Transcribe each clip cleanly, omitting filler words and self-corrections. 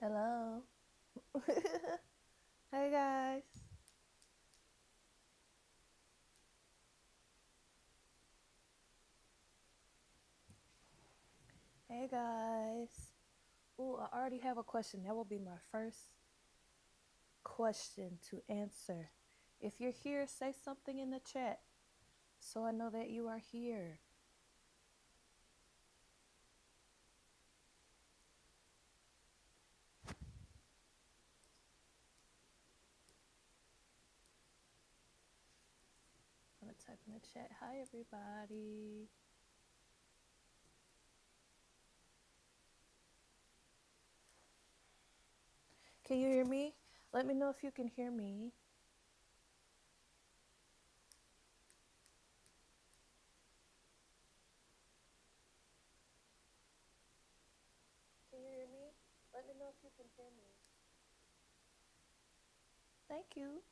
Hello. Hey guys. Hey guys. Ooh, I already have a question. That will be my first question to answer. If you're here, say something in the chat so I know that you are here. I'm going to type in the chat. Hi, everybody. Can you hear me? Let me know if you can hear me. Can you hear me? Let me know if you can hear me. Thank you.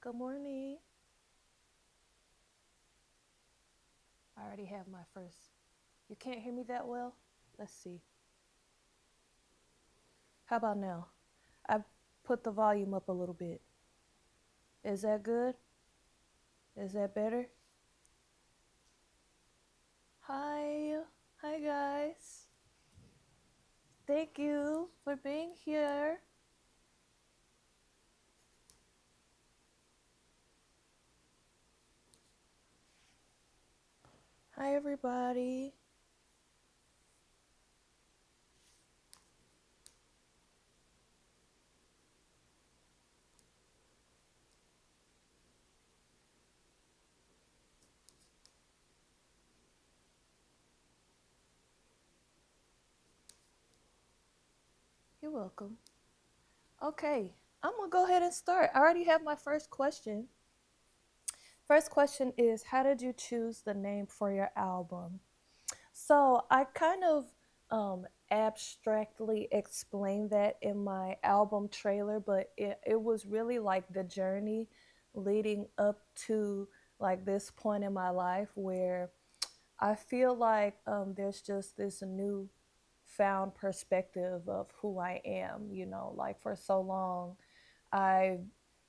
Good morning. I already have my first. You can't hear me that well? Let's see. How about now? I put the volume up a little bit. Is that good? Is that better? Hi. Hi, guys. Thank you for being here. Hi, everybody. You're welcome. Okay, I'm going to go ahead and start. I already have my first question. First question is, how did you choose the name for your album? So I kind of abstractly explained that in my album trailer, but it was really like the journey leading up to like this point in my life where I feel like there's just this new found perspective of who I am. Like for so long, I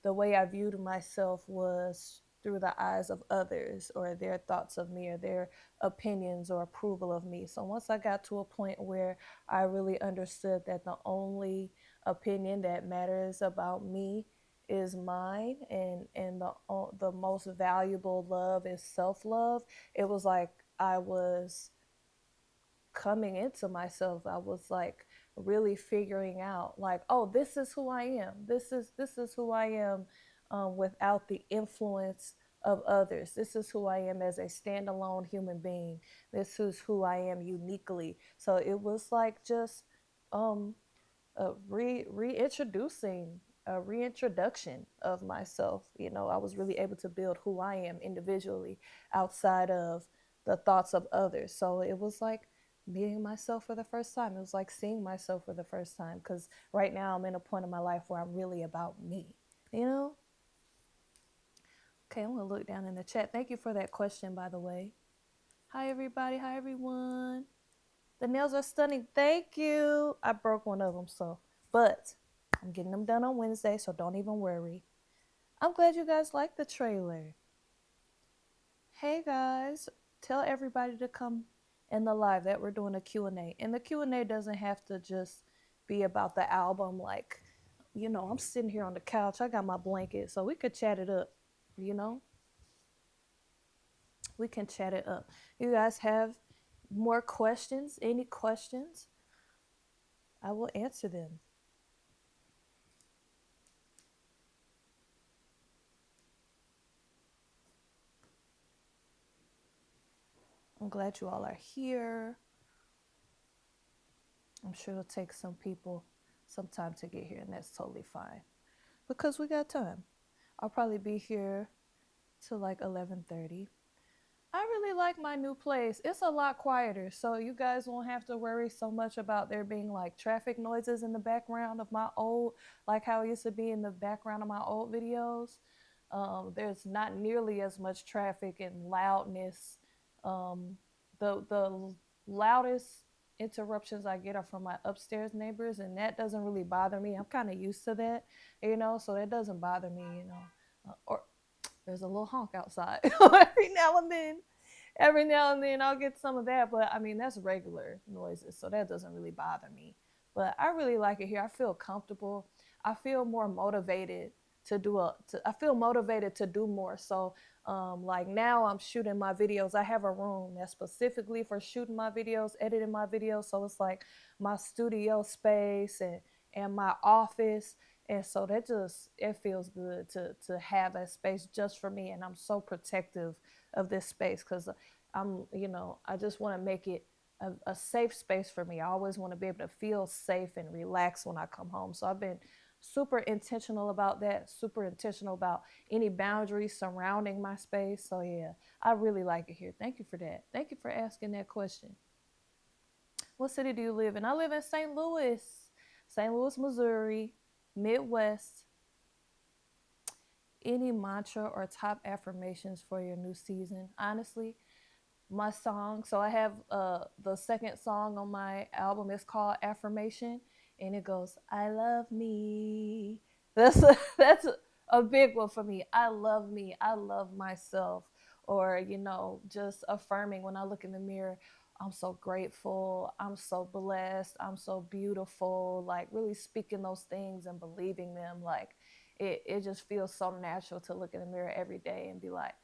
the way I viewed myself was through the eyes of others or their thoughts of me or their opinions or approval of me. So once I got to a point where I really understood that the only opinion that matters about me is mine, and the most valuable love is self-love, it was like I was coming into myself. I was like really figuring out like, oh, this is who I am. This is who I am, without the influence of others. This is who I am as a standalone human being. This is who I am uniquely. So it was like just um reintroducing a reintroduction of myself. I was really able to build who I am individually outside of the thoughts of others. So it was like meeting myself for the first time. It was like seeing myself for the first time, because right now I'm in a point in my life where I'm really about me, you know? Okay, I'm gonna look down in the chat. Thank you for that question, by the way. Hi, everybody. Hi, everyone. The nails are stunning. Thank you. I broke one of them, but I'm getting them done on Wednesday, so don't even worry. I'm glad you guys liked the trailer. Hey guys, tell everybody to come in the live that we're doing a Q&A. And the Q&A doesn't have to just be about the album. Like, I'm sitting here on the couch. I got my blanket, so we could chat it up, you know? We can chat it up. You guys have more questions? Any questions? I will answer them. I'm glad you all are here. I'm sure it'll take some people some time to get here, and that's totally fine because we got time. I'll probably be here till like 11:30. I really like my new place. It's a lot quieter, so you guys won't have to worry so much about there being like traffic noises in the background of my old, like how it used to be in the background of my old videos. There's not nearly as much traffic and loudness, um, the loudest interruptions I get are from my upstairs neighbors, and that doesn't really bother me. I'm kind of used to that, so that doesn't bother me. Or there's a little honk outside every now and then. Every now and then I'll get some of that, but I mean that's regular noises, so that doesn't really bother me. But I really like it here. I feel comfortable. I feel more motivated I feel motivated to do more. So like now I'm shooting my videos. I have a room that's specifically for shooting my videos, editing my videos. So it's like my studio space and my office. And so that just it feels good to have that space just for me. And I'm so protective of this space because I just want to make it a safe space for me. I always want to be able to feel safe and relax when I come home. So I've been super intentional about that, super intentional about any boundaries surrounding my space. So yeah, I really like it here. Thank you for that. Thank you for asking that question. What city do you live in? I live in St. Louis, Missouri, Midwest. Any mantra or top affirmations for your new season? Honestly, my song. So I have the second song on my album is called Affirmation, and it goes, "I love me." That's a big one for me. I love me. I love myself. Or just affirming when I look in the mirror. I'm so grateful. I'm so blessed. I'm so beautiful. Like really speaking those things and believing them. Like it just feels so natural to look in the mirror every day and be like,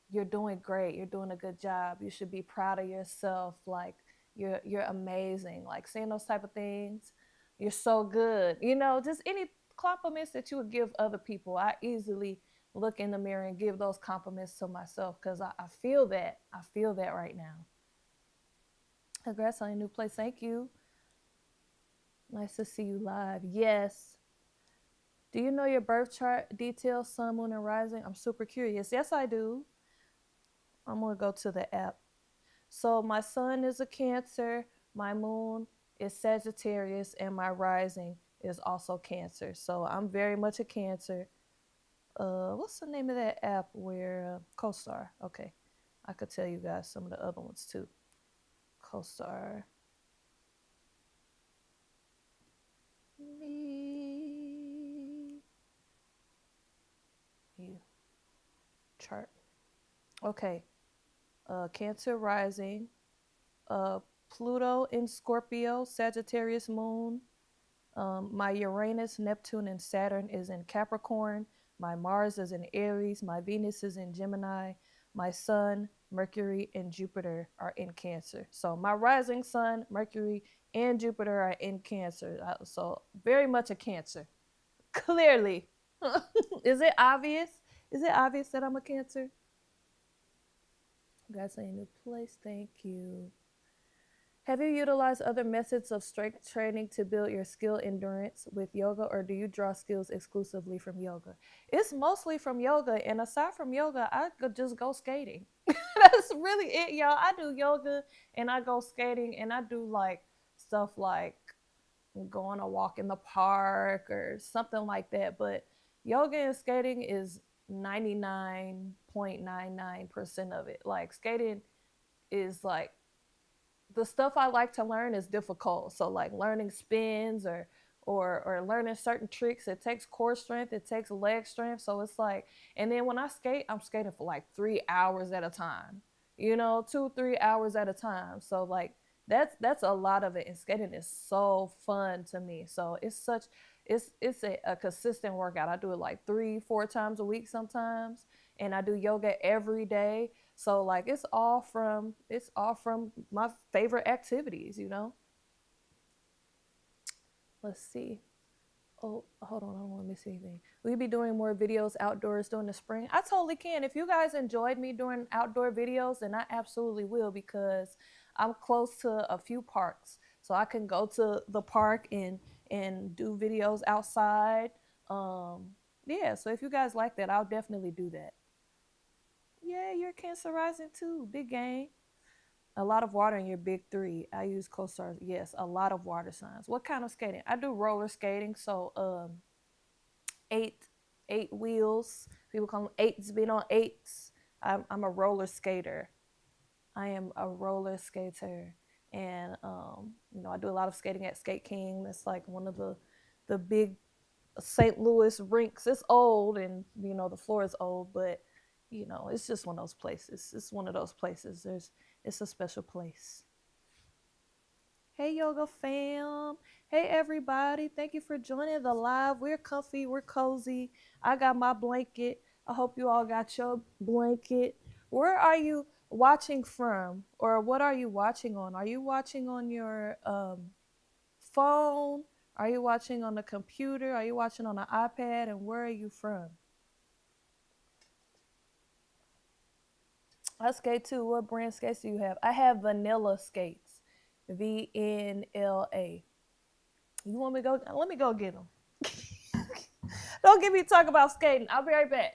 you're doing great, you're doing a good job, you should be proud of yourself, like you're amazing, like saying those type of things, you're so good, just any compliments that you would give other people. I easily look in the mirror and give those compliments to myself because I feel that. I feel that right now. Congrats on your new place. Thank you. Nice to see you live. Yes. Do you know your birth chart details, sun, moon, and rising? I'm super curious. Yes, I do. I'm going to go to the app. So my sun is a Cancer, my moon is Sagittarius, and my rising is also Cancer. So I'm very much a Cancer. What's the name of that app where CoStar? Okay, I could tell you guys some of the other ones too. CoStar. Me. You. Chart. Okay. Cancer rising. Pluto in Scorpio, Sagittarius moon. My Uranus, Neptune, and Saturn is in Capricorn. My Mars is in Aries. My Venus is in Gemini. My Sun, Mercury, and Jupiter are in Cancer. So my rising Sun, Mercury, and Jupiter are in Cancer. So very much a Cancer. Clearly. Is it obvious? Is it obvious that I'm a Cancer? You guys, a new place. Thank you. Have you utilized other methods of strength training to build your skill endurance with yoga, or do you draw skills exclusively from yoga? It's mostly from yoga, and aside from yoga, I could just go skating. That's really it, y'all. I do yoga and I go skating, and I do like stuff like going a walk in the park or something like that. But yoga and skating is 99.99% of it. Like skating is like the stuff I like to learn is difficult. So like learning spins or learning certain tricks, it takes core strength, it takes leg strength. So it's like, and then when I skate, I'm skating for like 3 hours at a time. 2 3 hours at a time. So like that's a lot of it. And skating is so fun to me. So it's a consistent workout. I do it like 3 4 times a week sometimes, and I do yoga every day. So like it's all from my favorite activities. Let's see. Oh, hold on, I don't want to miss anything. Will you be doing more videos outdoors during the spring? I totally can. If you guys enjoyed me doing outdoor videos, then I absolutely will, because I'm close to a few parks. So I can go to the park and do videos outside. Um yeah, so if you guys like that, I'll definitely do that. Yeah, you're Cancer rising too. Big game. A lot of water in your big three. I use co-stars. Yes, a lot of water signs. What kind of skating? I do roller skating. So eight eight wheels. People call them eights, being on eights. I'm a roller skater. I am a roller skater, and I do a lot of skating at Skate King. That's like one of the big St. Louis rinks. It's old, and the floor is old, but it's just one of those places. It's one of those places. It's a special place. Hey, yoga fam. Hey, everybody. Thank you for joining the live. We're comfy. We're cozy. I got my blanket. I hope you all got your blanket. Where are you watching from? Or what are you watching on? Are you watching on your phone? Are you watching on the computer? Are you watching on an iPad? And where are you from? I skate too. What brand skates do you have? I have vanilla skates. VNLA. You want me to go? Let me go get them. Don't get me talking about skating. I'll be right back.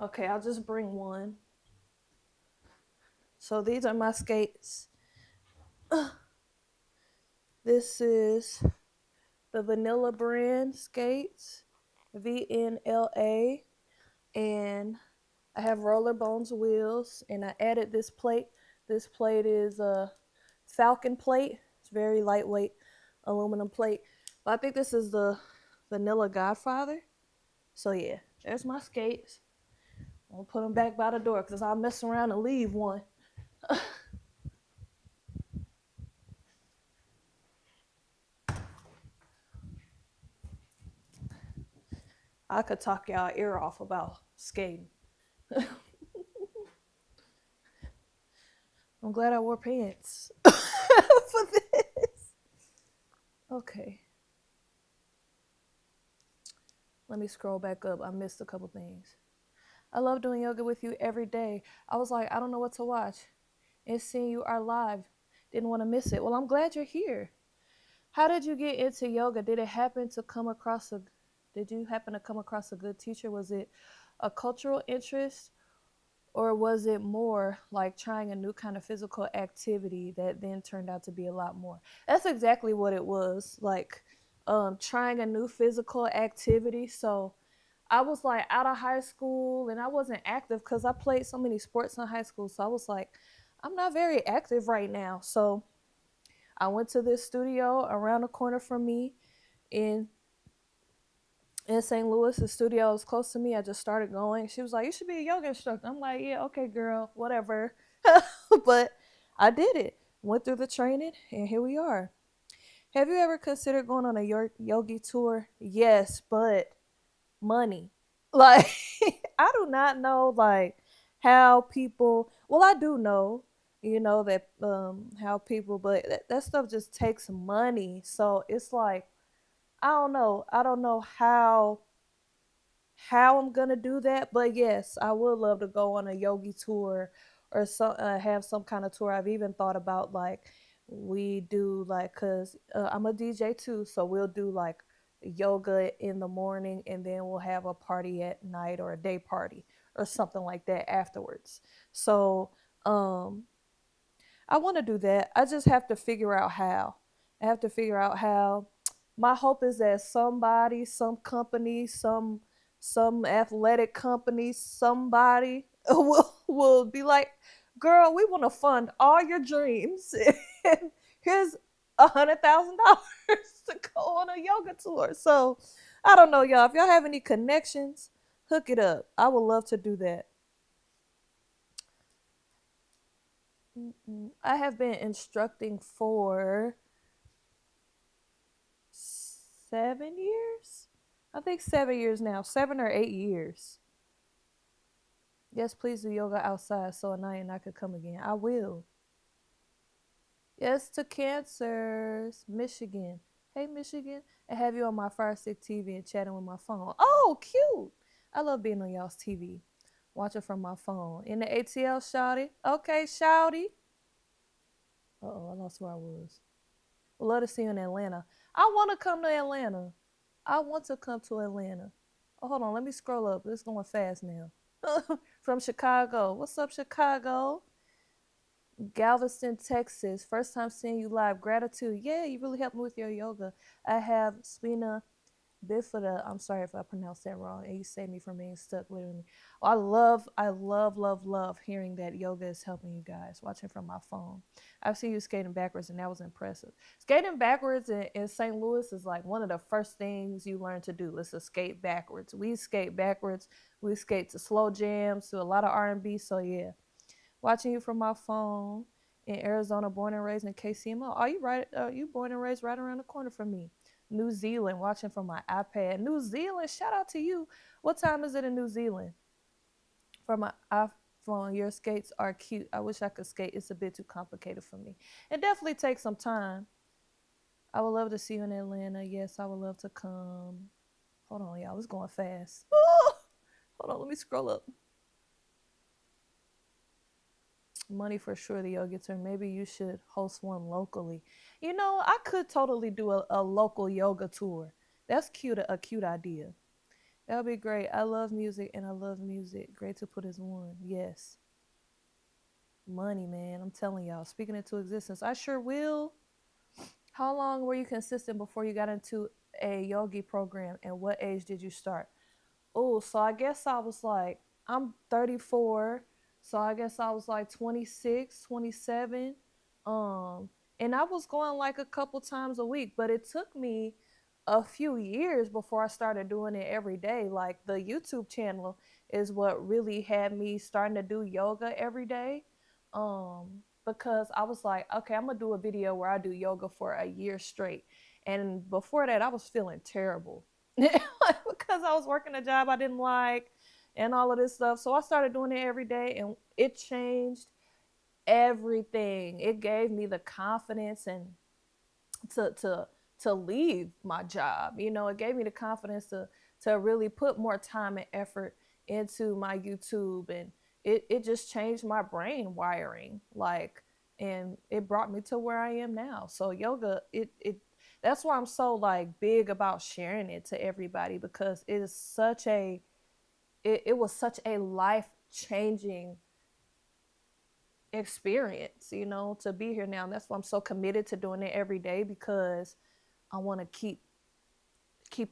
Okay, I'll just bring one. So these are my skates. This is the vanilla brand skates, VNLA, and I have roller bones wheels, and I added this plate. This plate is a Falcon plate. It's very lightweight aluminum plate. But I think this is the Vanilla Godfather. So yeah, there's my skates. I'll put them back by the door because I'll mess around and leave one. I could talk y'all ear off about skating. I'm glad I wore pants for this. Okay. Let me scroll back up. I missed a couple things. I love doing yoga with you every day. I was like, I don't know what to watch. And seeing you are live. Didn't want to miss it. Well, I'm glad you're here. How did you get into yoga? Did you happen to come across a good teacher? Was it a cultural interest, or was it more like trying a new kind of physical activity that then turned out to be a lot more? That's exactly what it was, like trying a new physical activity. So I was like out of high school and I wasn't active because I played so many sports in high school. So I was like, I'm not very active right now. So I went to this studio around the corner from me in St. Louis. The studio was close to me. I just started going. She was like, you should be a yoga instructor. I'm like, yeah, okay, girl, whatever. But I did it. Went through the training, and here we are. Have you ever considered going on a yogi tour? Yes, but money. Like, I do not know, like, how people, well, I do know, that how people, but that stuff just takes money. So it's like, I don't know. I don't know how I'm gonna do that, but yes, I would love to go on a yogi tour or have some kind of tour. I've even thought about like we do like cause I'm a DJ too, so we'll do like yoga in the morning and then we'll have a party at night or a day party or something like that afterwards. So um I want to do that. I just have to figure out how. I have to figure out how. My hope is that somebody, some company, some athletic company, somebody will be like, "Girl, we want to fund all your dreams. And here's $100,000 to go on a yoga tour." So I don't know, y'all. If y'all have any connections, hook it up. I would love to do that. I have been instructing for 7 years. I think 7 years now, 7 or 8 years. Yes, please do yoga outside so Anaya and I could come again. I will. Yes to cancers, Michigan. Hey, Michigan. I have you on my Fire Stick TV and chatting with my phone. Oh, cute. I love being on y'all's TV. Watching from my phone. In the ATL, shouty. Okay, shouty. Uh-oh, I lost where I was. Would love to see you in Atlanta. I want to come to Atlanta. I want to come to Atlanta. Oh, hold on. Let me scroll up. It's going fast now. From Chicago. What's up, Chicago? Galveston, Texas. First time seeing you live. Gratitude. Yeah, you really helped me with your yoga. I have Spina bifida. I'm sorry if I pronounced that wrong, and you saved me from being stuck literally. I love hearing that yoga is helping you guys. Watching from my phone. I've seen you skating backwards, and that was impressive. Skating backwards in St. Louis is like one of the first things you learn to do. Is to skate backwards. We skate backwards. We skate to slow jams, to a lot of R&B. So yeah, watching you from my phone in Arizona, born and raised in KCMO. Are you right? You born and raised right around the corner from me. New Zealand, watching from my iPad. New Zealand, shout out to you. What time is it in New Zealand? For my iPhone, your skates are cute. I wish I could skate. It's a bit too complicated for me. It definitely takes some time. I would love to see you in Atlanta. Yes, I would love to come. Hold on, y'all. It's going fast. Hold on, let me scroll up. Money for sure, the yoga tour. Maybe you should host one locally. You know, I could totally do a local yoga tour. That's cute, a cute idea. That would be great. I love music and I love music. Great to put as one. Yes. Money, man. I'm telling y'all. Speaking into existence. I sure will. How long were you consistent before you got into a yogi program, and what age did you start? Oh, so I guess I was like, I'm 34. So I guess I was like 26, 27. Um, and I was going like a couple times a week, but it took me a few years before I started doing it every day. Like the YouTube channel is what really had me starting to do yoga every day. Because I was like, okay, I'm gonna do a video where I do yoga for a year straight. And before that, I was feeling terrible. Because I was working a job I didn't like and all of this stuff. So I started doing it every day, and it changed everything. It gave me the confidence and to leave my job. You know, it gave me the confidence to really put more time and effort into my YouTube, and it just changed my brain wiring. Like, and it brought me to where I am now. So yoga, it that's why I'm so like big about sharing it to everybody, because it is such a it was such a life changing experience, you know, to be here now. And that's why I'm so committed to doing it every day, because I want to keep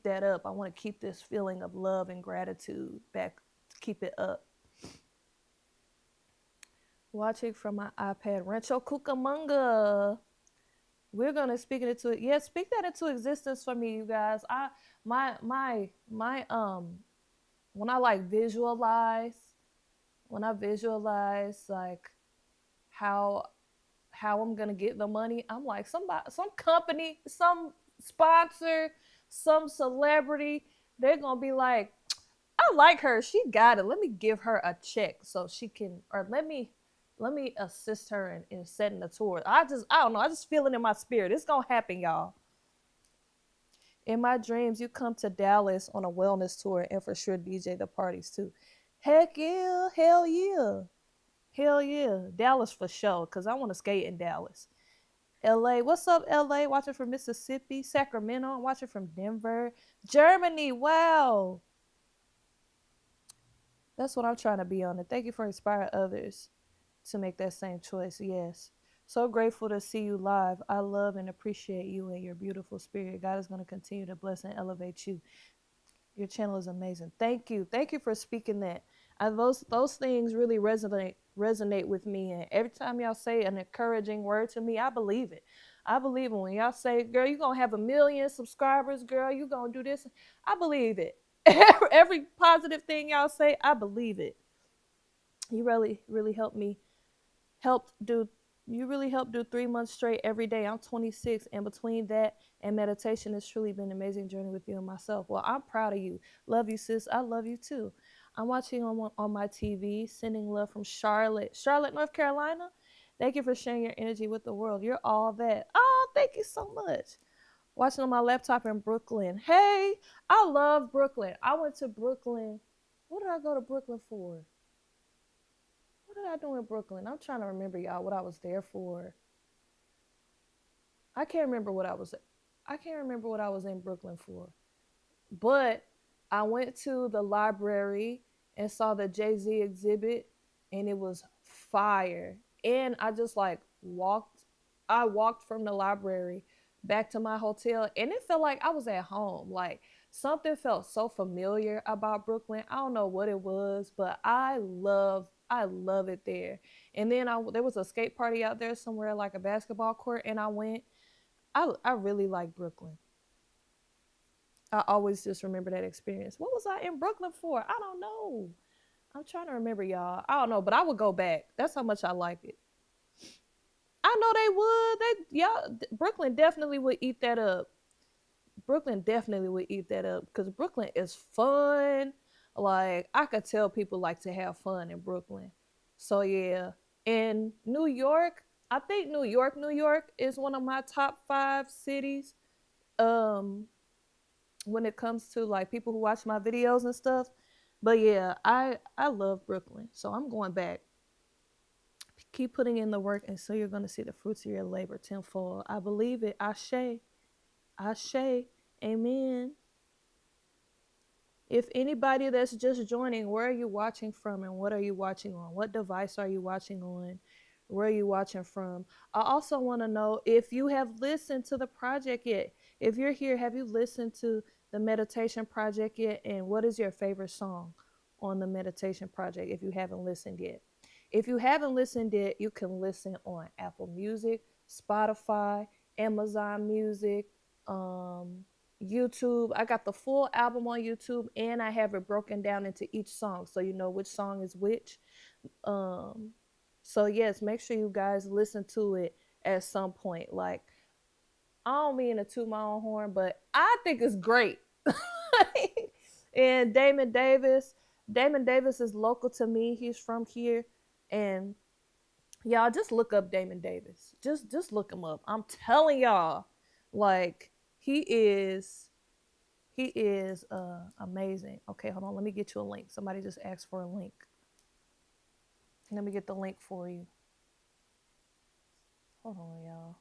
that up. I want to keep this feeling of love and gratitude back, keep it up. Watching from my iPad. Rancho Cucamonga. We're gonna speak it into it. Yeah, speak that into existence for me, you guys. I my when I like visualize, when I visualize like how I'm gonna get the money, I'm like somebody, some company, some sponsor, some celebrity, they're gonna be like, I like her, she got it. Let me give her a check so she can, or let me assist her in setting the tour. I don't know. I just feel it in my spirit. It's gonna happen, y'all. In my dreams, you come to Dallas on a wellness tour and for sure DJ the parties too. Heck yeah, hell yeah. Hell yeah. Dallas for sure, because I want to skate in Dallas. LA, what's up, LA? Watching from Mississippi. Sacramento, watching from Denver. Germany, wow. That's what I'm trying to be on. And thank you for inspiring others to make that same choice. Yes. So grateful to see you live. I love and appreciate you and your beautiful spirit. God is going to continue to bless and elevate you. Your channel is amazing. Thank you. Thank you for speaking that. Those things really resonate with me. And every time y'all say an encouraging word to me, I believe it. I believe it. When y'all say, girl, you're going to have 1 million subscribers, girl, you're going to do this, I believe it. Every positive thing y'all say, I believe it. You really helped do you really helped do 3 months straight every day. I'm 26, and between that and meditation, it's truly been an amazing journey with you and myself. Well, I'm proud of you. Love you, sis. I love you too. I'm watching on my TV, sending love from Charlotte, North Carolina. Thank you for sharing your energy with the world. You're all that. Oh, thank you so much. Watching on my laptop in Brooklyn. Hey, I love Brooklyn. I went to Brooklyn. What did I go to Brooklyn for? What did I do in Brooklyn? I'm trying to remember, y'all, what I was there for. I can't remember what I was in Brooklyn for. But I went to the library and saw the Jay-Z exhibit, and it was fire. And I just like walked from the library back to my hotel, and it felt like I was at home. Like something felt so familiar about Brooklyn. I don't know what it was, but I love it there. And then there was a skate party out there somewhere, like a basketball court, and I went. I really like Brooklyn. I always just remember that experience. What was I in Brooklyn for? I don't know. I'm trying to remember, y'all. I don't know, but I would go back. That's how much I like it. I know they would. Y'all, Brooklyn definitely would eat that up. Brooklyn definitely would eat that up because Brooklyn is fun. Like I could tell people like to have fun in Brooklyn. So yeah, in New York, I think New York is one of my top 5 cities. Um, when it comes to like people who watch my videos and stuff. But yeah, I love Brooklyn, so I'm going back. Keep putting in the work, and so you're gonna see the fruits of your labor tenfold. I believe it. Ashe, ashe, amen. If anybody that's just joining, where are you watching from and what are you watching on? What device are you watching on? Where are you watching from? I also want to know if you have listened to the project yet. If you're here, have you listened to the meditation project yet? And what is your favorite song on the meditation project if you haven't listened yet? If you haven't listened yet, you can listen on Apple Music, Spotify, Amazon Music, um, YouTube. I got the full album on YouTube, and I have it broken down into each song so you know which song is which. Um, so yes, make sure you guys listen to it at some point. Like, I don't mean to toot my own horn, but I think it's great. And Damon Davis is local to me. He's from here, and y'all just look up Damon Davis. Just look him up. I'm telling y'all, like he is he is amazing. Okay, hold on. Let me get you a link. Somebody just asked for a link. Let me get the link for you. Hold on, y'all.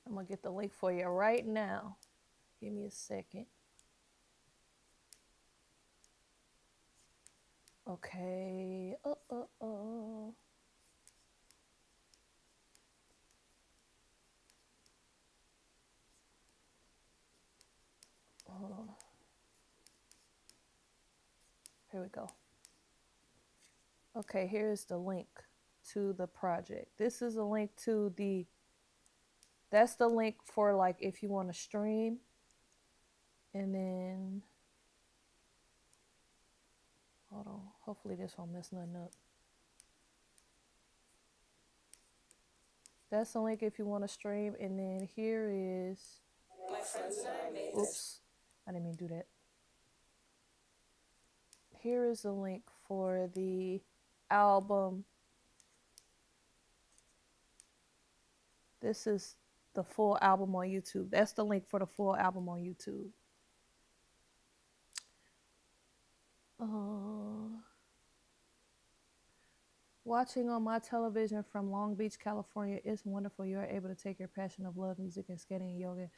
I'm going to get the link for you right now. Give me a second. Okay. Hold on. Here we go. Okay, here's the link to the project. This is a link to that's the link for like if you want to stream. And then, hold on. Hopefully this won't mess nothing up. That's the link if you want to stream. And then here is, my friends and I made oops, I didn't mean to do that. Here is the link for the album. This is the full album on YouTube. That's the link for the full album on YouTube. Watching on my television from Long Beach, California is wonderful. You are able to take your passion of love, music, and skating and yoga.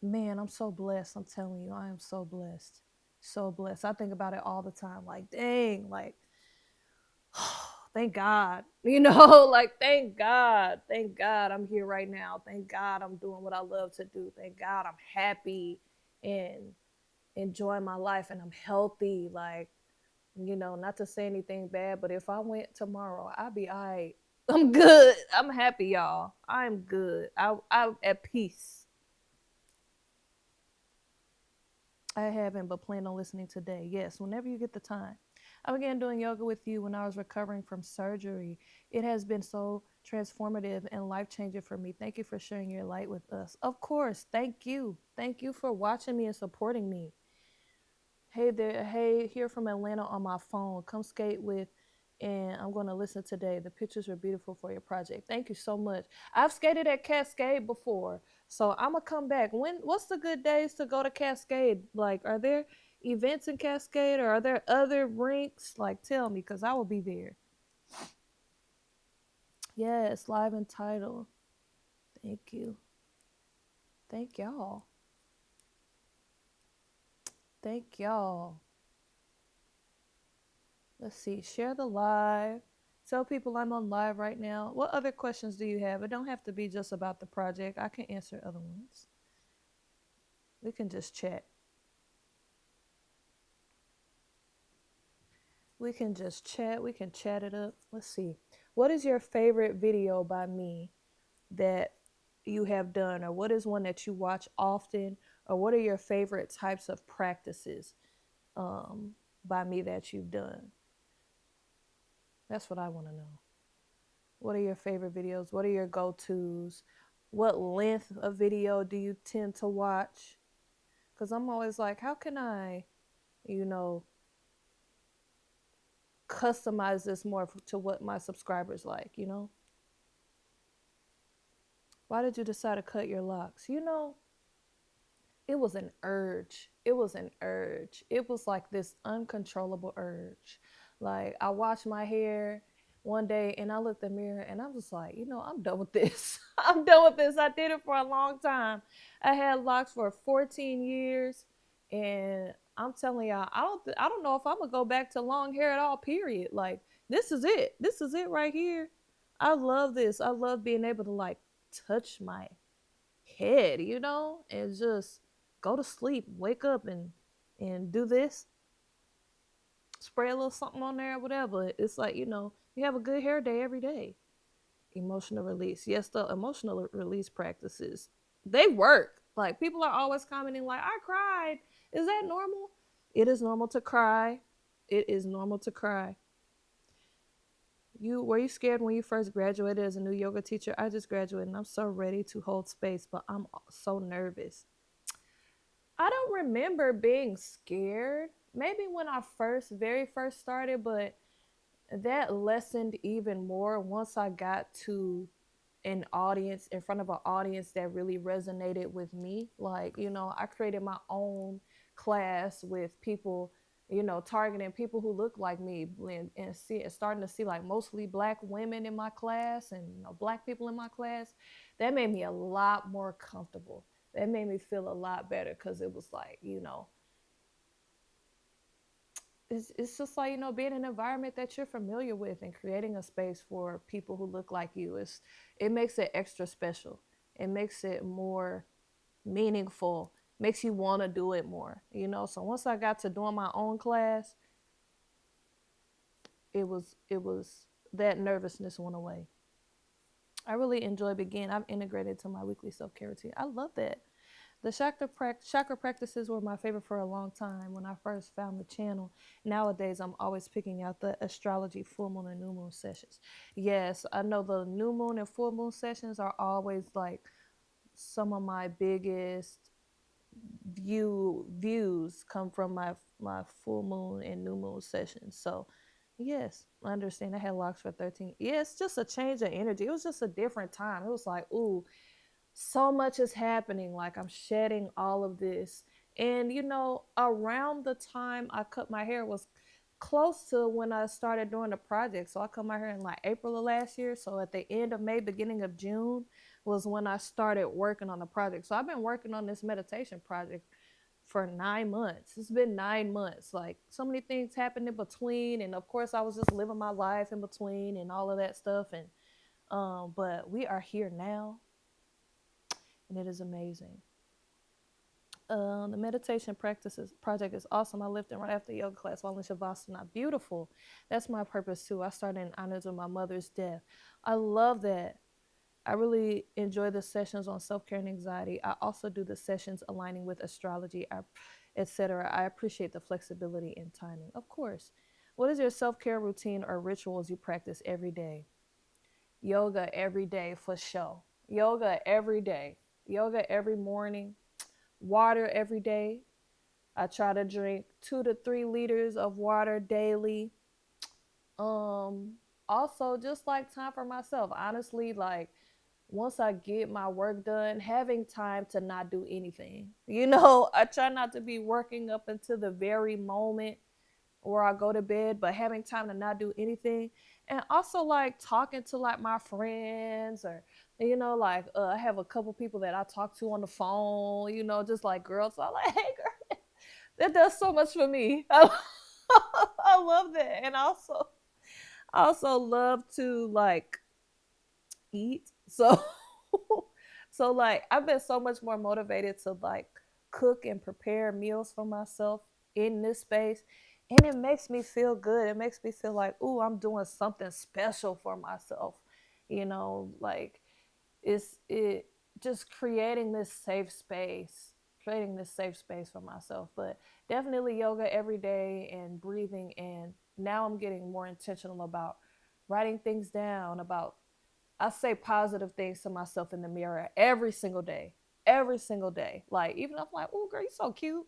Man, I'm so blessed. I'm telling you, I am so blessed. So blessed. I think about it all the time. Like, dang, like, thank God. You know, like, thank God. Thank God I'm here right now. Thank God I'm doing what I love to do. Thank God I'm happy and enjoying my life and I'm healthy. Like, you know, not to say anything bad, but if I went tomorrow, I'd be all right. I'm good. I'm happy, y'all. I'm good. I'm at peace. I haven't, but plan on listening today. Yes, whenever you get the time. I began doing yoga with you when I was recovering from surgery. It has been so transformative and life-changing for me. Thank you for sharing your light with us. Of course, thank you. Thank you for watching me and supporting me. Hey there, hey, here from Atlanta on my phone. Come skate with, and I'm going to listen today. The pictures are beautiful for your project. Thank you so much. I've skated at Cascade before, so I'm going to come back. What's the good days to go to Cascade? Like, are there events in Cascade or are there other rinks? Like, tell me, because I will be there. Yes, live and title. Thank you. Thank y'all. Thank y'all. Let's see. Share the live. Tell people I'm on live right now. What other questions do you have? It don't have to be just about the project. I can answer other ones. We can just chat. We can just chat. We can chat it up. Let's see. What is your favorite video by me that you have done? Or what is one that you watch often? Or what are your favorite types of practices um, by me that you've done? That's what I want to know. What are your favorite videos? What are your go-tos? What length of video do you tend to watch? Because I'm always like, how can I, you know, customize this more to what my subscribers like, you know? Why did you decide to cut your locks? It was an urge. It was an urge. It was like this uncontrollable urge. Like I washed my hair one day and I looked in the mirror and I was like, I'm done with this. I'm done with this. I did it for a long time. I had locks for 14 years and I'm telling y'all, I don't know if I'm gonna go back to long hair at all, period. Like this is it. This is it right here. I love this. I love being able to like touch my head, and just go to sleep, wake up and do this, spray a little something on there, whatever. It's like, you have a good hair day every day. Emotional release. Yes, the emotional release practices, they work. Like people are always commenting like, I cried. Is that normal? It is normal to cry. It is normal to cry. You were you scared when you first graduated as a new yoga teacher? I just graduated and I'm so ready to hold space, but I'm so nervous. I don't remember being scared. Maybe when I very first started, but that lessened even more once I got to an audience, in front of an audience that really resonated with me. Like, I created my own class with people, targeting people who look like me, and starting to see like mostly Black women in my class, and Black people in my class. That made me a lot more comfortable. That made me feel a lot better because it was like, it's just like, being in an environment that you're familiar with and creating a space for people who look like you. It makes it extra special. It makes it more meaningful, makes you want to do it more, so once I got to doing my own class, it was that nervousness went away. I really enjoy begin. I've integrated to my weekly self-care routine. I love that. The chakra practices were my favorite for a long time when I first found the channel. Nowadays, I'm always picking out the astrology full moon and new moon sessions. Yes, I know the new moon and full moon sessions are always like some of my biggest views come from my full moon and new moon sessions. So yes, I understand. I had locks for 13. Yeah, it's just a change of energy. It was just a different time. It was like, ooh, so much is happening. Like I'm shedding all of this. And around the time I cut my hair was close to when I started doing the project. So I cut my hair in like April of last year. So at the end of May, beginning of June was when I started working on the project. So I've been working on this meditation project for 9 months. It's been 9 months. Like so many things happened in between. And of course I was just living my life in between and all of that stuff. And but we are here now and it is amazing. The meditation practices project is awesome. I lifted right after yoga class while in Shavasana. Beautiful. That's my purpose too. I started in honor of my mother's death. I love that. I really enjoy the sessions on self-care and anxiety. I also do the sessions aligning with astrology, etc. I appreciate the flexibility and timing. Of course. What is your self-care routine or rituals you practice every day? Yoga every day for sure. Yoga every day. Yoga every morning. Water every day. I try to drink 2 to 3 liters of water daily. Also just like time for myself. Honestly, like once I get my work done, having time to not do anything. I try not to be working up until the very moment where I go to bed, but having time to not do anything. And also like talking to like my friends or, like I have a couple people that I talk to on the phone, just like girls. So I'm like, hey girl, that does so much for me. I I love that. And I also love to like eat. So so like I've been so much more motivated to like cook and prepare meals for myself in this space. And it makes me feel good. It makes me feel like, ooh, I'm doing something special for myself. Like it just creating this safe space for myself. But definitely yoga every day and breathing. And now I'm getting more intentional about writing things down, about I say positive things to myself in the mirror every single day. Every single day. Like, even if I'm like, oh, girl, you're so cute.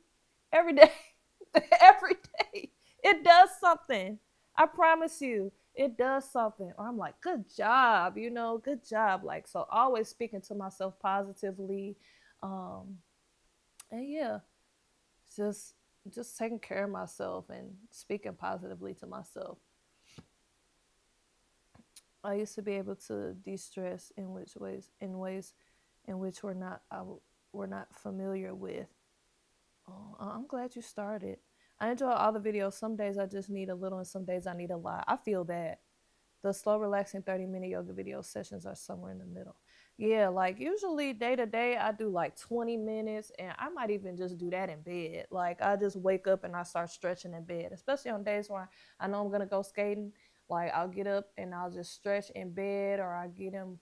Every day. Every day. It does something. I promise you, it does something. Or I'm like, good job, good job. Like, so always speaking to myself positively. Um, and yeah, just just taking care of myself and speaking positively to myself. I used to be able to de-stress in ways in which we're not familiar with. Oh, I'm glad you started. I enjoy all the videos. Some days I just need a little, and some days I need a lot. I feel that. The slow, relaxing 30-minute yoga video sessions are somewhere in the middle. Yeah, like usually day to day, I do like 20 minutes, and I might even just do that in bed. Like I just wake up and I start stretching in bed, especially on days where I know I'm going to go skating. Like I'll get up and I'll just stretch in bed, or I get him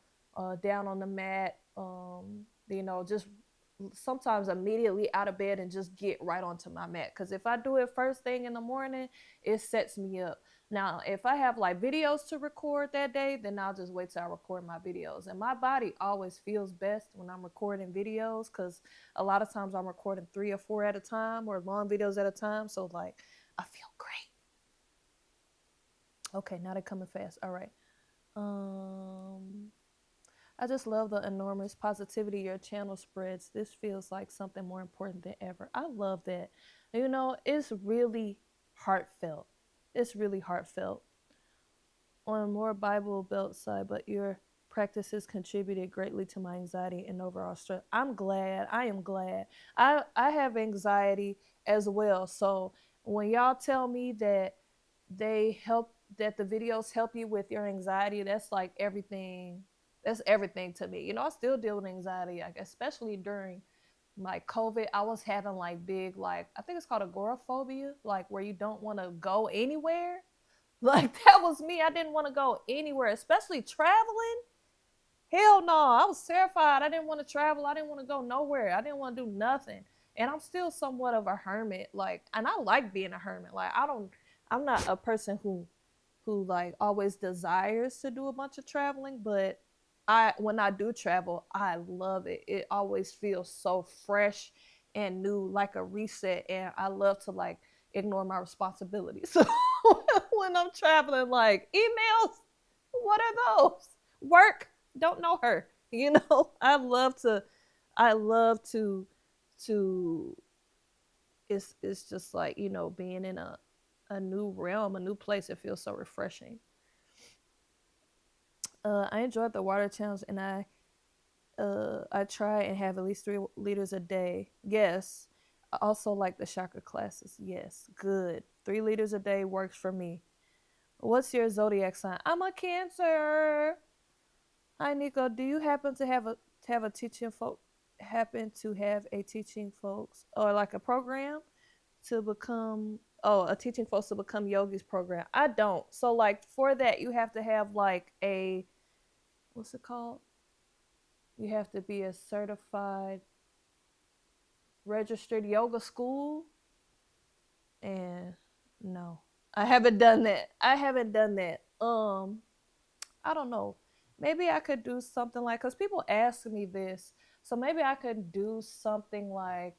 down on the mat, just sometimes immediately out of bed and just get right onto my mat. Because if I do it first thing in the morning, it sets me up. Now, if I have like videos to record that day, then I'll just wait till I record my videos. And my body always feels best when I'm recording videos, because a lot of times I'm recording 3 or 4 at a time, or long videos at a time. So like I feel great. Okay, now they're coming fast. All right. Um I just love the enormous positivity your channel spreads. This feels like something more important than ever. I love that. It's really heartfelt. It's really heartfelt. On a more Bible belt side, but your practices contributed greatly to my anxiety and overall stress. I'm glad. I am glad. I have anxiety as well. So when y'all tell me that that the videos help you with your anxiety, that's like everything. That's everything to me. I still deal with anxiety, like especially during my COVID. I was having like big, like I think it's called agoraphobia, like where you don't want to go anywhere. Like that was me. I didn't want to go anywhere, especially traveling. Hell no. I was terrified. I didn't want to travel. I didn't want to go nowhere. I didn't want to do nothing. And I'm still somewhat of a hermit. Like, and I like being a hermit. Like, I'm not a person who like always desires to do a bunch of traveling, but when I do travel, I love it. It always feels so fresh and new, like a reset. And I love to like ignore my responsibilities. So when I'm traveling, like emails, what are those? Work, don't know her. I love to it's just like, being in a new realm, a new place. It feels so refreshing. I enjoyed the water challenge, and I try and have at least 3 liters a day. Yes. I also like the chakra classes. Yes, good. 3 liters a day works for me. What's your zodiac sign? I'm a Cancer. Hi, Nico. Do you happen to have a teaching folk happen to have a teaching folks or like a program to become a teaching folks to become yogis program? I don't. So like for that you have to have like a what's it called? You have to be a certified registered yoga school, and no, I haven't done that. I don't know. Maybe I could do something like, because people ask me this, so maybe I could do something like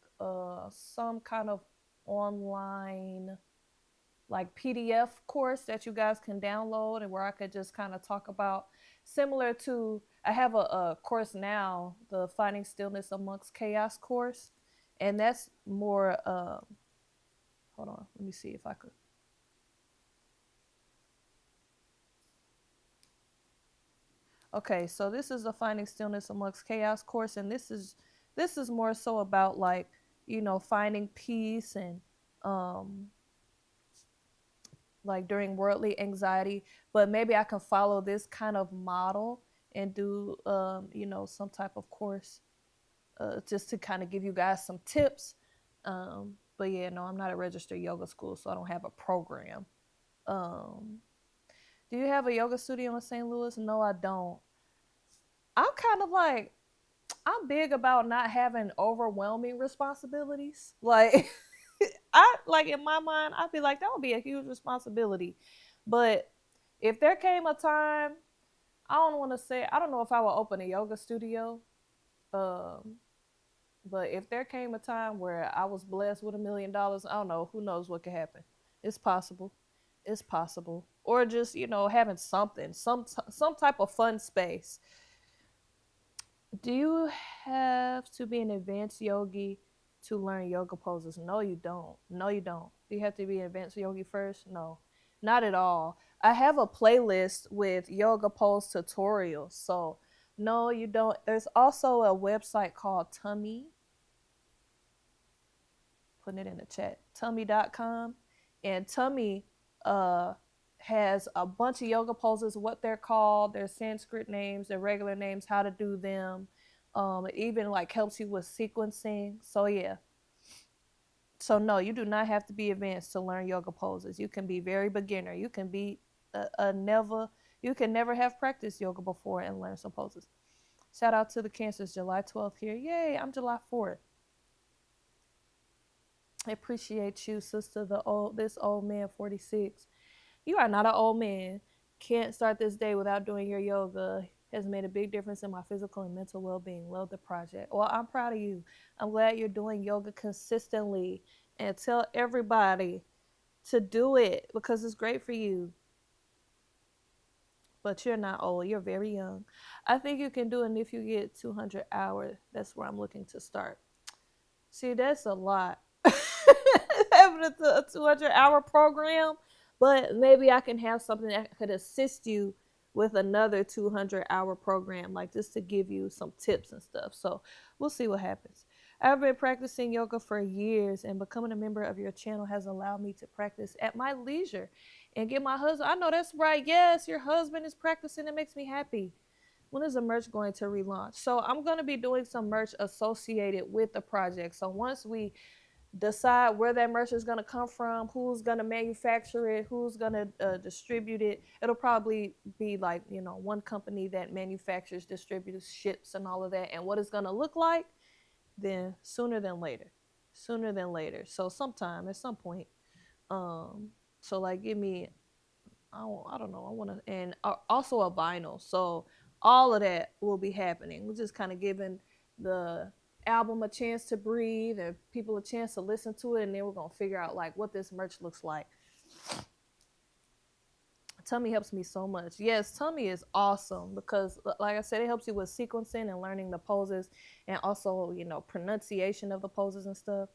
some kind of online like PDF course that you guys can download, and where I could just kind of talk about similar to I have a course now, the Finding Stillness Amongst Chaos course, and that's more. Hold on, let me see if I could. Okay, so this is the Finding Stillness Amongst Chaos course, and this is more so about like finding peace and um like during worldly anxiety, but maybe I can follow this kind of model and do some type of course, just to kind of give you guys some tips. But yeah, no, I'm not a registered yoga school, so I don't have a program. um do you have a yoga studio in St. Louis? No, I don't. I'm kind of like, I'm big about not having overwhelming responsibilities. Like, I like, in my mind, I'd be like, that would be a huge responsibility. But if there came a time, I don't want to say, I don't know if I would open a yoga studio. Um, but if there came a time where I was blessed with $1 million, I don't know, who knows what could happen. It's possible. It's possible. Or just, having something, some type of fun space. Do you have to be an advanced yogi to learn yoga poses? No, you don't. No, you don't. Do you have to be an advanced yogi first? No, not at all. I have a playlist with yoga pose tutorials. So, no, you don't. There's also a website called Tummy, putting it in the chat, tummy.com. And Tummy uh, has a bunch of yoga poses, what they're called, their Sanskrit names, their regular names, how to do them. It even like helps you with sequencing. So yeah. So no, you do not have to be advanced to learn yoga poses. You can be very beginner. You can be a never. You can never have practiced yoga before and learn some poses. Shout out to the Cancers, July 12th here. Yay, I'm July 4th. I appreciate you, sister. This old man 46. You are not an old man. Can't start this day without doing your yoga. Has made a big difference in my physical and mental well-being. Love the project. Well, I'm proud of you. I'm glad you're doing yoga consistently, and tell everybody to do it because it's great for you. But you're not old. You're very young. I think you can do it if you get 200 hours. That's where I'm looking to start. See, that's a lot. Having a 200-hour program, but maybe I can have something that could assist you with another 200-hour program, like just to give you some tips and stuff. So we'll see what happens. I've been practicing yoga for years, and becoming a member of your channel has allowed me to practice at my leisure and get my husband. I know that's right. Yes, your husband is practicing. It makes me happy. When is the merch going to relaunch? So I'm going to be doing some merch associated with the project. So once we decide where that merch is going to come from, who's going to manufacture it, who's going to distribute it, it'll probably be like, one company that manufactures, distributes, ships, and all of that. And what it's going to look like, then sooner than later. Sooner than later. So sometime, at some point. So like, give me, I don't know. I want to, and also a vinyl. So all of that will be happening. We're just kind of giving the album a chance to breathe and people a chance to listen to it, and then we're gonna figure out like what this merch looks like. Tummy helps me so much. Yes, Tummy is awesome because, like I said, it helps you with sequencing and learning the poses, and also pronunciation of the poses and stuff.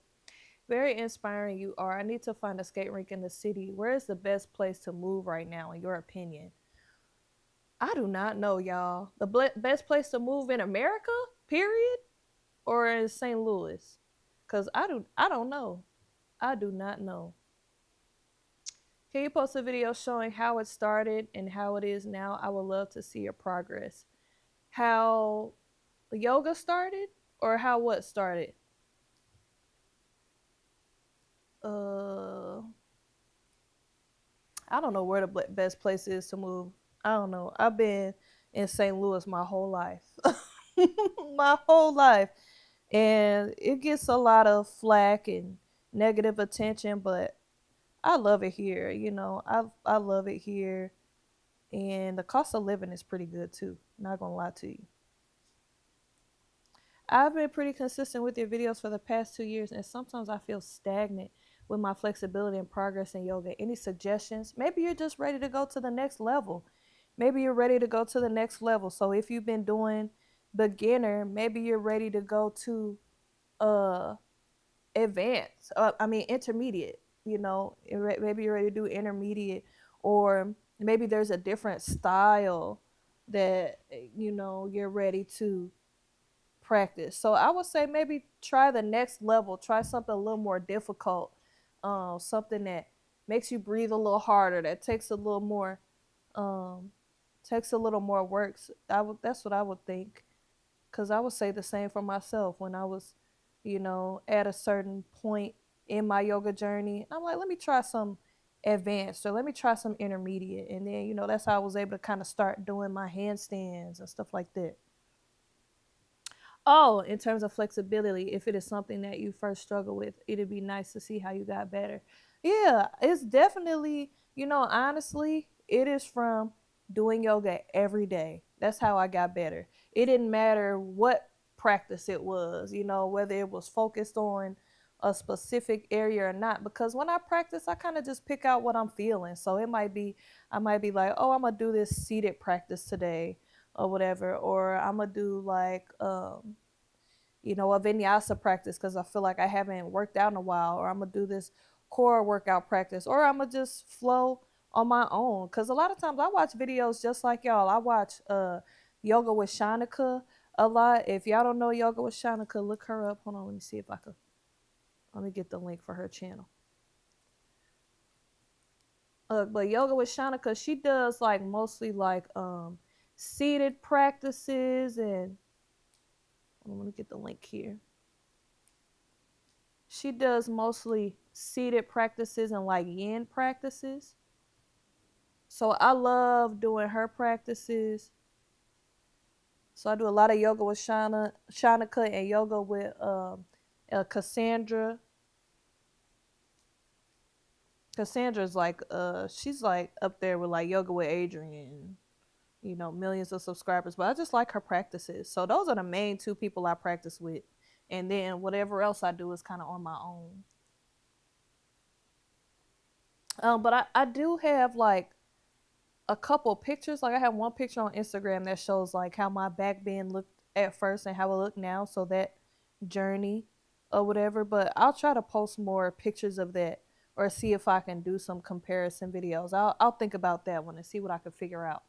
Very inspiring you are. I need to find a skate rink in the city. Where is the best place to move right now, in your opinion? I do not know, y'all. The best place to move in America, period, or in St. Louis? Cause I don't know. I do not know. Can you post a video showing how it started and how it is now? I would love to see your progress. How yoga started, or how what started? Uh, I don't know where the best place is to move. I don't know. I've been in St. Louis my whole life. My whole life. And it gets a lot of flack and negative attention, but I love it here. I love it here. And the cost of living is pretty good too. Not gonna lie to you. I've been pretty consistent with your videos for the past 2 years, and sometimes I feel stagnant with my flexibility and progress in yoga. Any suggestions? Maybe you're just ready to go to the next level. Maybe you're ready to go to the next level. So if you've been doing beginner, maybe you're ready to go to uh advanced. I mean intermediate. Maybe you're ready to do intermediate, or maybe there's a different style that you're ready to practice. So I would say maybe try the next level. Try something a little more difficult. Something that makes you breathe a little harder, that takes a little more um takes a little more work. That's what I would think, because I would say the same for myself when I was, at a certain point in my yoga journey. I'm like, let me try some advanced, or let me try some intermediate. And then, that's how I was able to kind of start doing my handstands and stuff like that. Oh, in terms of flexibility, if it is something that you first struggle with, it'd be nice to see how you got better. Yeah, it's definitely, honestly, it is from doing yoga every day. That's how I got better. It didn't matter what practice it was, whether it was focused on a specific area or not. Because when I practice, I kind of just pick out what I'm feeling. So I might be like, oh, I'm going to do this seated practice today or whatever, or I'm gonna do like a vinyasa practice because I feel like I haven't worked out in a while, or I'm gonna do this core workout practice, or I'm gonna just flow on my own. Because a lot of times I watch videos just like y'all. I watch Yoga with Shanika a lot. If y'all don't know Yoga with Shanika, look her up. Hold on, let me see if I could. Let me get the link for her channel. But Yoga with Shanika, she does like mostly like seated practices, and let me get the link here. She does mostly seated practices and like yin practices. So I love doing her practices. So I do a lot of yoga with Shanika, and yoga with Cassandra. Cassandra's like she's like up there with like yoga with Adrian, millions of subscribers. But I just like her practices. So those are the main two people I practice with. And then whatever else I do is kind of on my own. But I do have like a couple pictures. Like I have one picture on Instagram that shows like how my back bend looked at first and how it look now. So that journey or whatever. But I'll try to post more pictures of that, or see if I can do some comparison videos. I'll think about that one and see what I can figure out.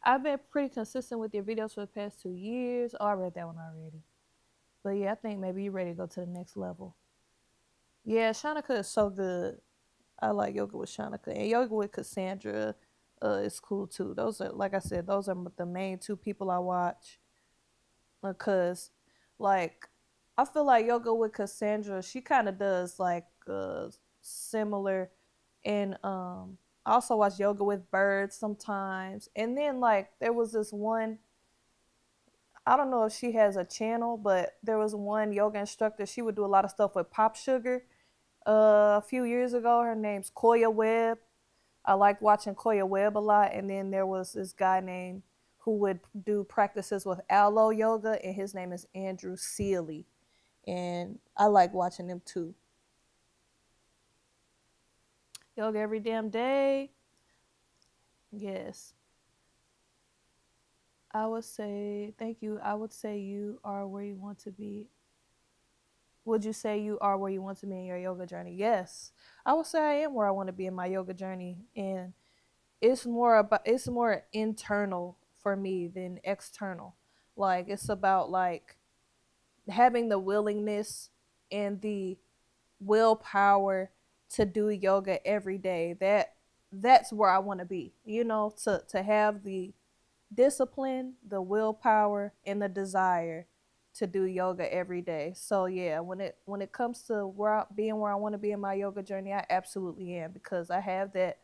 I've been pretty consistent with your videos for the past 2 years. Oh, I read that one already. But yeah, I think maybe you're ready to go to the next level. Yeah, Shanika is so good. I like yoga with Shanika, and yoga with Cassandra is cool too. Those are, like I said, those are the main two people I watch. Because, like, I feel like yoga with Cassandra, she kind of does like similar, and I also watch yoga with birds sometimes. And then like there was this one. I don't know if she has a channel, but there was one yoga instructor. She would do a lot of stuff with pop sugar. A few years ago, her name's Koya Webb. I like watching Koya Webb a lot. And then there was this guy named who would do practices with aloe yoga, and his name is Andrew Seeley. And I like watching them too. Yoga every damn day. Yes. I would say, thank you. I would say you are where you want to be. Would you say you are where you want to be in your yoga journey? Yes. I would say I am where I want to be in my yoga journey. And it's more internal for me than external. Like it's about like having the willingness and the willpower to do yoga every day. That's where I want to be. To have the discipline, the willpower, and the desire to do yoga every day. So yeah, when it comes to being where I want to be in my yoga journey, I absolutely am, because I have that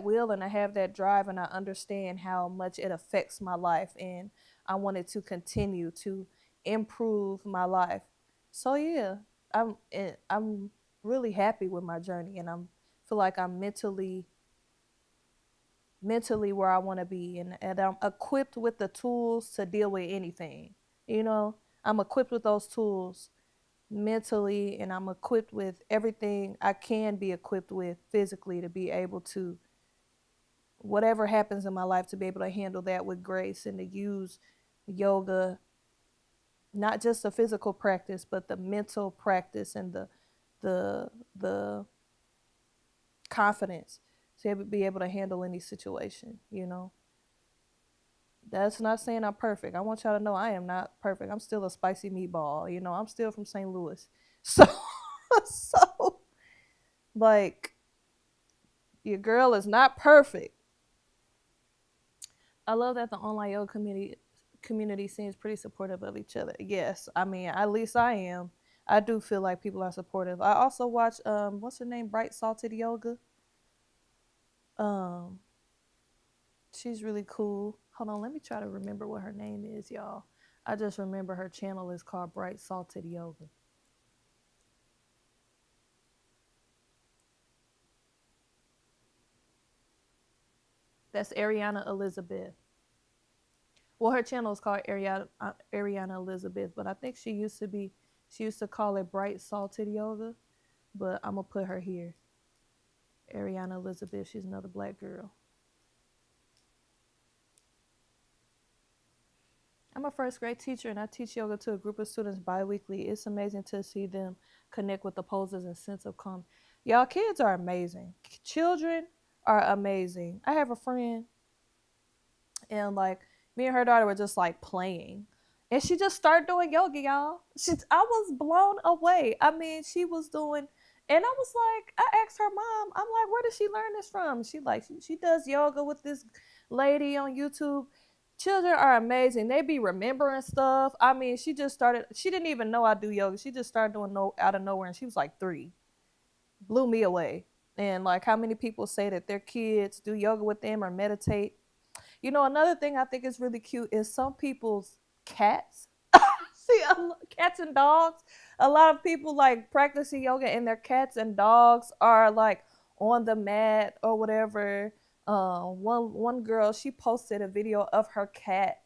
will and I have that drive, and I understand how much it affects my life, and I wanted to continue to improve my life. So yeah, I'm really happy with my journey, and I'm feel like I'm mentally where I want to be, and I'm equipped with the tools to deal with anything. I'm equipped with those tools mentally, and I'm equipped with everything I can be equipped with physically to be able to, whatever happens in my life, to be able to handle that with grace, and to use yoga, not just the physical practice, but the mental practice, and the confidence to be able to handle any situation. That's not saying I'm perfect. I want y'all to know I am not perfect. I'm still a spicy meatball. I'm still from St. Louis. So, so like, Your girl is not perfect. I love that the online yoga community seems pretty supportive of each other. Yes, I mean, at least I am. I do feel like people are supportive. I also watch what's her name? Bright Salted Yoga. Um she's really cool. Hold on, let me try to remember what her name is, y'all. I just remember her channel is called Bright Salted Yoga. That's Ariana Elizabeth. Well, her channel is called Ariana Elizabeth, but I think she used to call it Bright Salted Yoga, but I'm gonna put her here. Ariana Elizabeth, she's another black girl. I'm a first grade teacher and I teach yoga to a group of students bi-weekly. It's amazing to see them connect with the poses and sense of calm. Y'all, kids are amazing. Children are amazing. I have a friend and like me and her daughter were just like playing. And she just started doing yoga, y'all. I was blown away. I mean, she was doing, and I was like, I asked her mom, I'm like, where did she learn this from? She does yoga with this lady on YouTube. Children are amazing. They be remembering stuff. I mean, she just started. She didn't even know I do yoga. She just started doing no out of nowhere, and she was like 3. Blew me away. And like, how many people say that their kids do yoga with them or meditate? You know, another thing I think is really cute is some people's cats. See, cats and dogs. A lot of people like practicing yoga, and their cats and dogs are like on the mat or whatever. One girl, she posted a video of her cat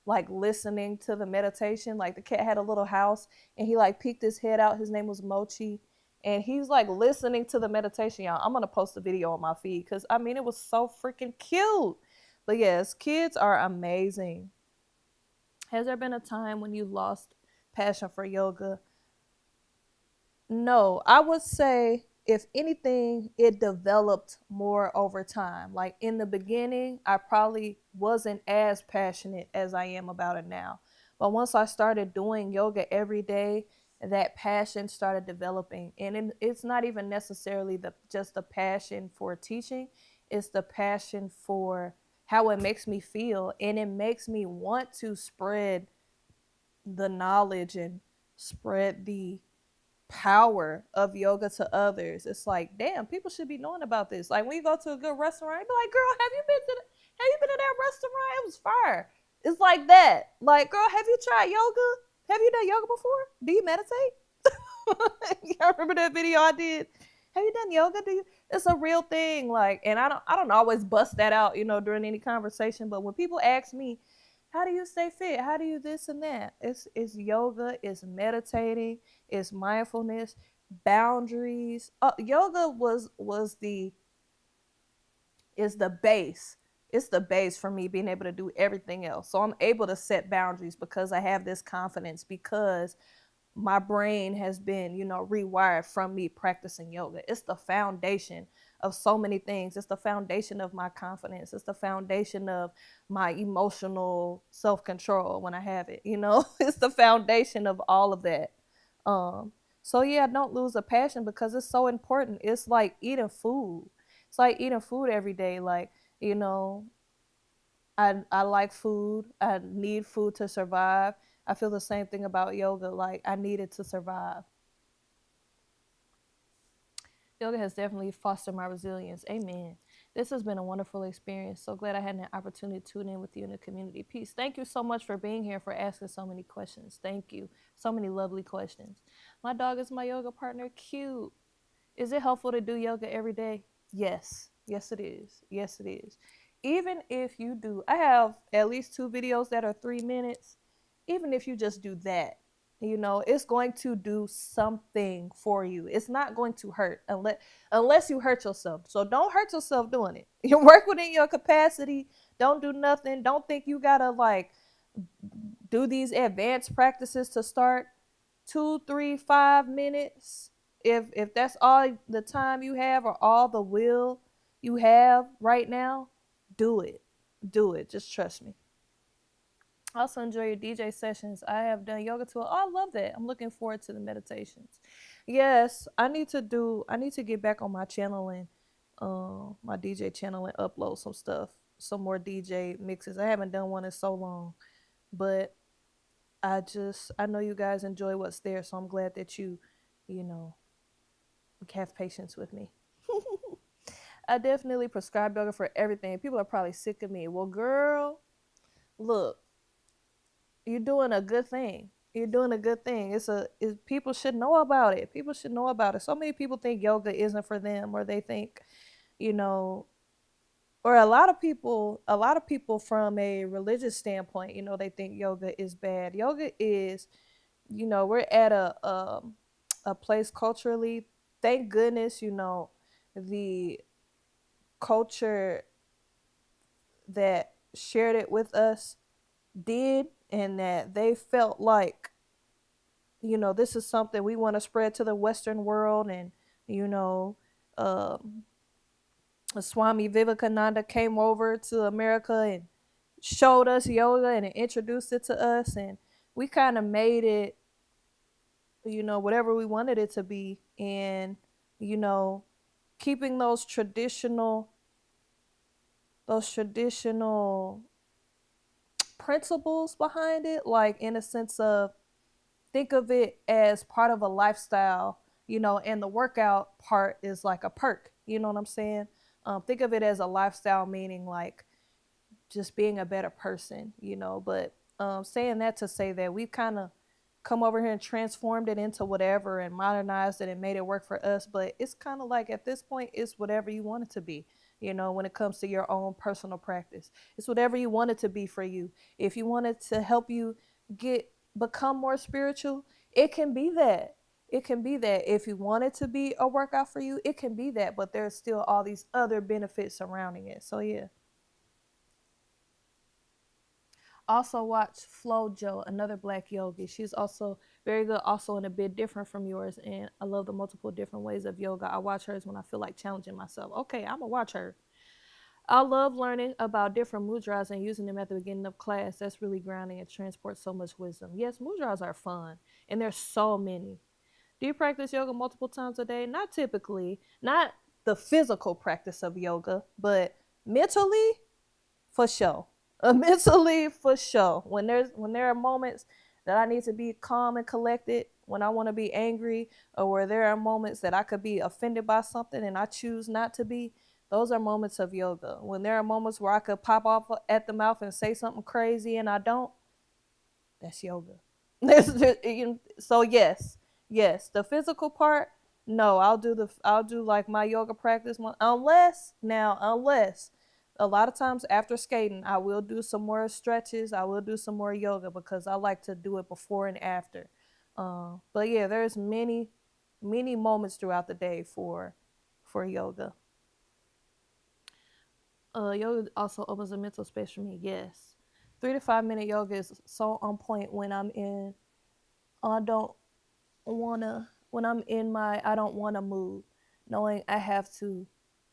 like listening to the meditation. Like the cat had a little house, and he like peeked his head out. His name was Mochi, and he's like listening to the meditation. Y'all, I'm gonna post a video on my feed because I mean it was so freaking cute. But yes, kids are amazing. Has there been a time when you lost passion for yoga? No, I would say if anything, it developed more over time. Like in the beginning, I probably wasn't as passionate as I am about it now. But once I started doing yoga every day, that passion started developing. And it's not even necessarily just the passion for teaching, it's the passion for how it makes me feel. And it makes me want to spread the knowledge and spread the power of yoga to others. It's like, damn, people should be knowing about this. Like when you go to a good restaurant, you be like, girl, have you been to that restaurant? It was fire. It's like that. Like, girl, have you tried yoga? Have you done yoga before? Do you meditate? Y'all remember that video I did? Have you done yoga? Do you? It's a real thing. Like, and I don't always bust that out, during any conversation. But when people ask me, how do you stay fit? How do you this and that? It's yoga, it's meditating, it's mindfulness, boundaries. Yoga was the is the base. It's the base for me being able to do everything else. So I'm able to set boundaries because I have this confidence, because my brain has been, rewired from me practicing yoga. It's the foundation of so many things. It's the foundation of my confidence. It's the foundation of my emotional self-control when I have it, It's the foundation of all of that. So yeah, don't lose a passion because it's so important. It's like eating food. It's like eating food every day. Like, you know, I like food. I need food to survive. I feel the same thing about yoga. Like I need it to survive. Yoga has definitely fostered my resilience. Amen. This has been a wonderful experience. So glad I had an opportunity to tune in with you in the community. Peace. Thank you so much for being here, for asking so many questions. Thank you. So many lovely questions. My dog is my yoga partner. Cute. Is it helpful to do yoga every day? Yes. Yes, it is. Yes, it is. Even if you do, I have at least 2 videos that are 3 minutes. Even if you just do that, it's going to do something for you. It's not going to hurt unless you hurt yourself. So don't hurt yourself doing it. You work within your capacity. Don't do nothing. Don't think you gotta like do these advanced practices to start. 2, 3, 5 minutes. If that's all the time you have or all the will you have right now, do it. Do it. Just trust me. I also enjoy your DJ sessions. I have done yoga too. Oh, I love that. I'm looking forward to the meditations. Yes, I need to get back on my channel my DJ channel and upload some stuff, some more DJ mixes. I haven't done one in so long, but I know you guys enjoy what's there, so I'm glad that you know, have patience with me. I definitely prescribe yoga for everything. People are probably sick of me. Well, girl, look, you're doing a good thing. You're doing a good thing. People should know about it. People should know about it. So many people think yoga isn't for them, or they think, you know, or a lot of people from a religious standpoint, they think yoga is bad. Yoga is, we're at a place culturally. Thank goodness, the culture that shared it with us did, and that they felt like, this is something we want to spread to the Western world. And, you know, um, Swami Vivekananda came over to America and showed us yoga and introduced it to us. And we kind of made it, whatever we wanted it to be. And, you know, keeping those traditional principles behind it, like in a sense of, think of it as part of a lifestyle, and the workout part is like a perk. You know what I'm saying? Think of it as a lifestyle, meaning like just being a better person, But saying that to say that we've kind of come over here and transformed it into whatever and modernized it and made it work for us. But it's kind of like, at this point, it's whatever you want it to be, when it comes to your own personal practice. It's whatever you want it to be for you. If you want it to help you become more spiritual, it can be that. It can be that. If you want it to be a workout for you, it can be that. But there's still all these other benefits surrounding it. So yeah. Also watch Flojo, another black yogi. She's also very good, also and a bit different from yours. And I love the multiple different ways of yoga. I watch hers when I feel like challenging myself. Okay, I'm gonna watch her. I love learning about different mudras and using them at the beginning of class. That's really grounding and transports so much wisdom. Yes, mudras are fun, and there's so many. Do you practice yoga multiple times a day? Not typically, not the physical practice of yoga, but mentally, for sure. Mentally, for sure. When there are moments that I need to be calm and collected, when I want to be angry, or where there are moments that I could be offended by something and I choose not to be, those are moments of yoga. When there are moments where I could pop off at the mouth and say something crazy and I don't, that's yoga. So yes, the physical part. No, I'll do like my yoga practice unless a lot of times after skating I will do some more stretches. I will do some more yoga because I like to do it before and after. But yeah, there's many moments throughout the day for yoga. Yoga also opens a mental space for me. Yes, 3 to 5 minute yoga is so on point when I'm in. I don't wanna when I'm in my I don't wanna mood, knowing I have to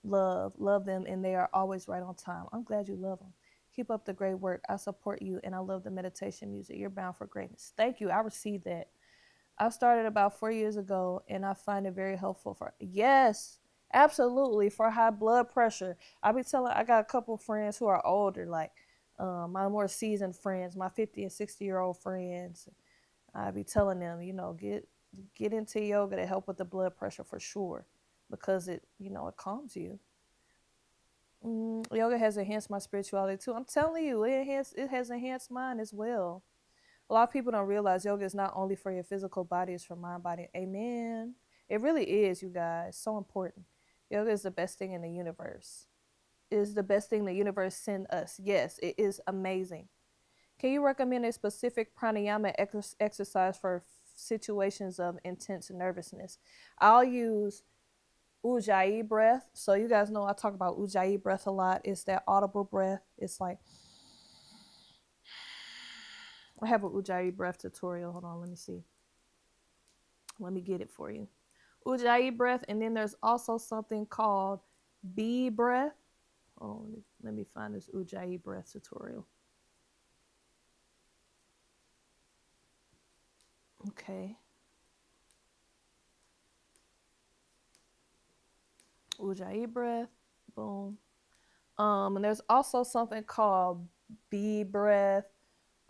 love them, and they are always right on time. I'm glad you love them. Keep up the great work. I support you, and I love the meditation music. You're bound for greatness. Thank you. I received that. I started about 4 years ago, and I find it very helpful for, yes, absolutely, for high blood pressure. I got a couple friends who are older, like my more seasoned friends, my 50 and 60-year-old friends. I be telling them, get into yoga to help with the blood pressure for sure, because it calms you. Yoga has enhanced my spirituality too. I'm telling you, it has enhanced mine as well. A lot of people don't realize yoga is not only for your physical body, it's for mind, body. Amen. It really is, you guys. So important. Yoga is the best thing in the universe. It is the best thing the universe sent us. Yes, it is amazing. Can you recommend a specific pranayama exercise for situations of intense nervousness? I'll use Ujjayi breath. So you guys know I talk about Ujjayi breath a lot. It's that audible breath. It's like, I have an Ujjayi breath tutorial. Hold on, let me see. Let me get it for you. Ujjayi breath, and then there's also something called bee breath. Oh, let me find this Ujjayi breath tutorial. Okay. Ujjayi breath. Boom. And there's also something called bee breath.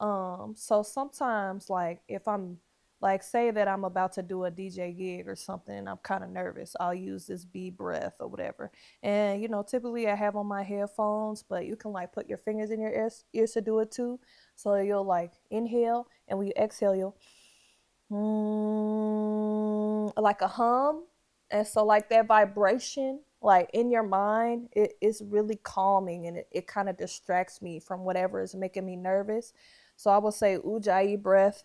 So sometimes, like, if I'm, like, say that I'm about to do a DJ gig or something and I'm kind of nervous, I'll use this bee breath or whatever. And typically I have on my headphones, but you can like put your fingers in your ears to do it too. So you'll like inhale, and when you exhale, you'll like a hum. And so like that vibration, like in your mind, it is really calming, and it kind of distracts me from whatever is making me nervous. So I would say Ujjayi breath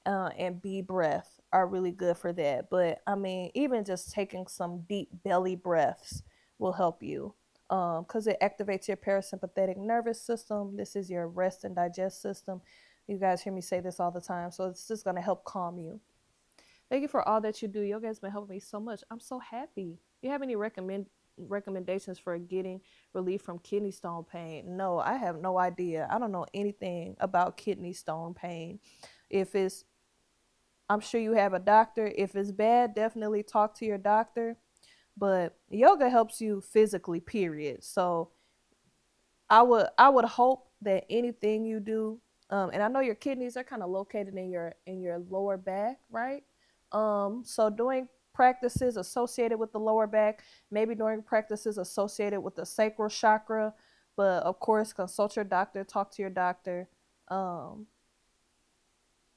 and B breath are really good for that. But I mean, even just taking some deep belly breaths will help you, because it activates your parasympathetic nervous system. This is your rest and digest system. You guys hear me say this all the time, so it's just going to help calm you. Thank you for all that you do. Yoga has been helping me so much. I'm so happy. You have any recommendations for getting relief from kidney stone pain? No, I have no idea. I don't know anything about kidney stone pain. If it's, I'm sure you have a doctor. If it's bad, definitely talk to your doctor. But yoga helps you physically, period. So I would hope that anything you do, and I know your kidneys are kind of located in your lower back, right? So doing practices associated with the lower back, maybe doing practices associated with the sacral chakra, but of course consult your doctor, talk to your doctor, um,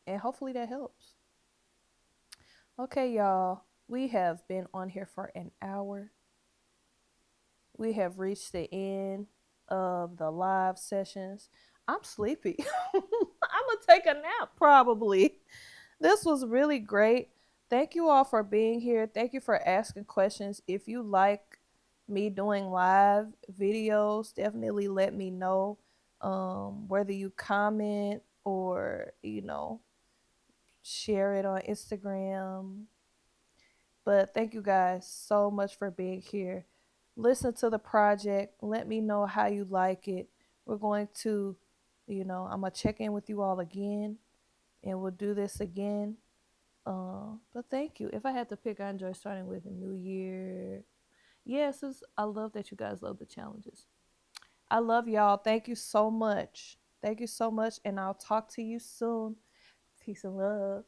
and hopefully that helps. Okay, y'all, we have been on here for an hour. We have reached the end of the live sessions. I'm sleepy. I'm gonna take a nap probably. This was really great. Thank you all for being here. Thank you for asking questions. If you like me doing live videos, definitely let me know. Whether you comment or share it on Instagram. But thank you guys so much for being here. Listen to the project. Let me know how you like it. We're going to, I'm going to check in with you all again, and we'll do this again. But thank you. If I had to pick, I enjoy starting with a new year. Yes, I love that you guys love the challenges. I love y'all. Thank you so much. Thank you so much. And I'll talk to you soon. Peace and love.